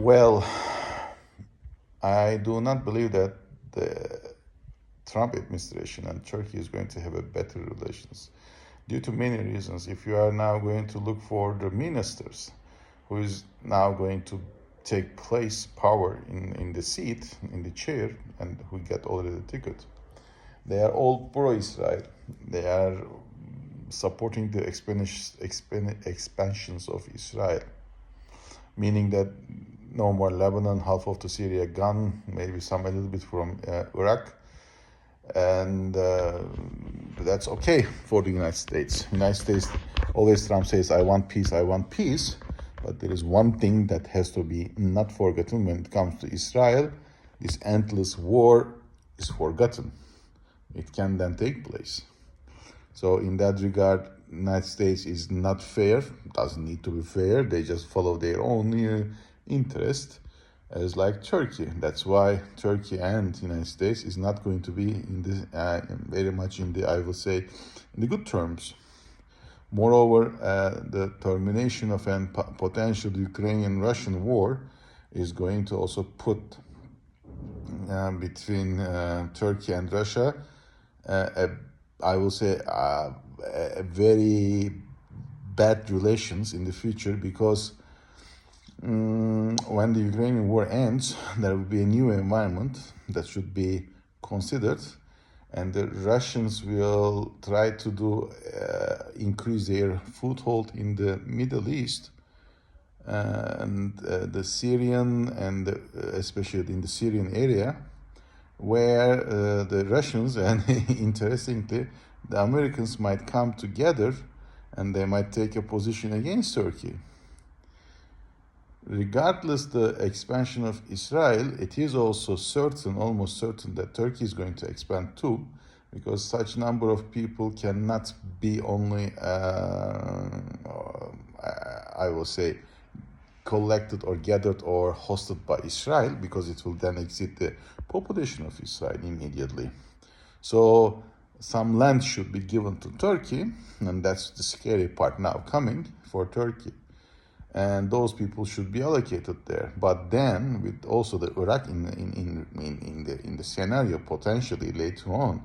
Well, I do not believe that the Trump administration and Turkey is going to have a better relations due to many reasons. If you are now going to look for the ministers who is now going to take place power in the seat, in the chair, and who get already the ticket, they are all pro-Israel. They are supporting the expansions of Israel, meaning that no more Lebanon, half of the Syria gone, maybe some a little bit from Iraq, and that's okay for the United States. United States, always Trump says, I want peace, but there is one thing that has to be not forgotten when it comes to Israel. This endless war is forgotten. It can then take place. So in that regard, United States is not fair, doesn't need to be fair. They just follow their own interest, as like Turkey. That's why Turkey and United States is not going to be in this very much in the, I will say, in the good terms. Moreover, the termination of a potential Ukrainian-Russian war is going to also put between Turkey and Russia I will say a very bad relations in the future, because when the Ukrainian war ends, there will be a new environment that should be considered, and the Russians will try to increase their foothold in the Middle East, and the Syrian and especially in the Syrian area, where the Russians and interestingly the Americans might come together and they might take a position against Turkey. Regardless the expansion of Israel, it is also certain, almost certain, that Turkey is going to expand too, because such number of people cannot be only, I will say, collected or gathered or hosted by Israel, because it will then exceed the population of Israel immediately. So some land should be given to Turkey, and that's the scary part now coming for Turkey. And those people should be allocated there. But then, with also the Iraq in the scenario potentially later on,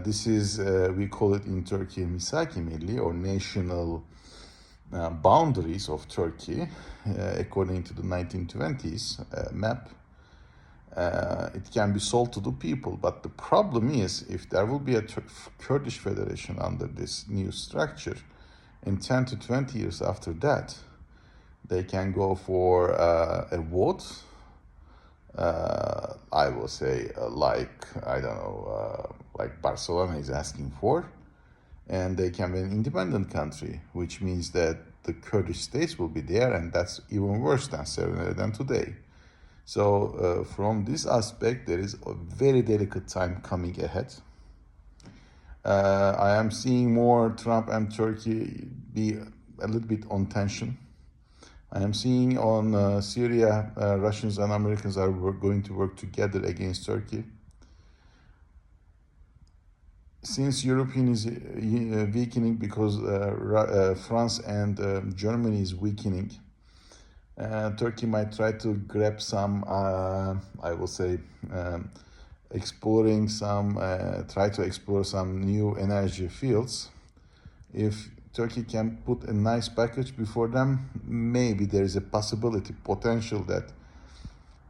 this is we call it in Turkey Misaki Milli, or national boundaries of Turkey, according to the 1920s map. It can be sold to the people, but the problem is, if there will be a Kurdish federation under this new structure, in 10 to 20 years after that, they can go for a vote, I will say, like Barcelona is asking for, and they can be an independent country, which means that the Kurdish states will be there, and that's even worse than today. So from this aspect, there is a very delicate time coming ahead. I am seeing more Trump and Turkey be a little bit on tension. I am seeing on Syria, Russians and Americans are going to work together against Turkey. Since European is weakening because France and Germany is weakening, Turkey might try to grab some, I will say, try to explore some new energy fields. If Turkey can put a nice package before them, maybe there is a possibility, potential that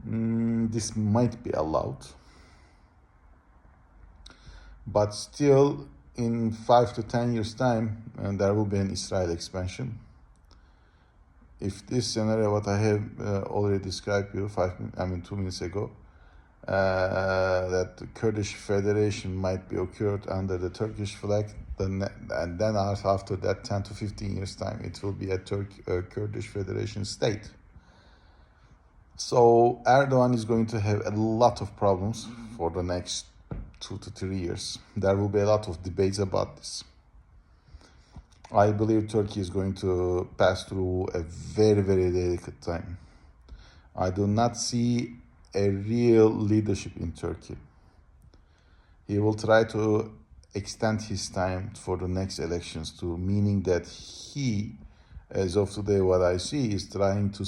this might be allowed. But still, in 5 to 10 years' time, there will be an Israel expansion. If this scenario, what I have already described you 2 minutes ago, that the Kurdish Federation might be occurred under the Turkish flag, and then after that 10 to 15 years time, it will be a Kurdish Federation state. So Erdogan is going to have a lot of problems for the next 2 to 3 years. There will be a lot of debates about this. I believe Turkey is going to pass through a very, very delicate time. I do not see a real leadership in Turkey. He will try to extend his time for the next elections too, meaning that he, as of today, what I see is trying to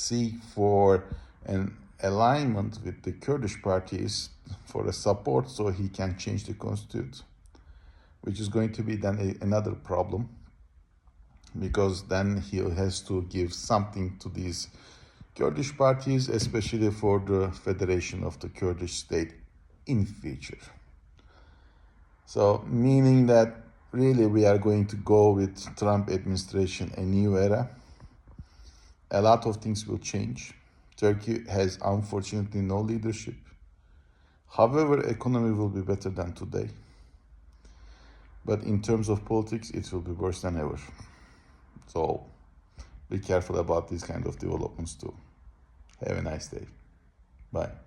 seek for an alignment with the Kurdish parties for a support so he can change the constitution, which is going to be then another problem, because then he has to give something to these Kurdish parties, especially for the federation of the Kurdish state in future. So meaning that really we are going to go with Trump administration a new era. A lot of things will change. Turkey has unfortunately no leadership. However, economy will be better than today. But in terms of politics, it will be worse than ever. So be careful about these kind of developments too. Have a nice day. Bye.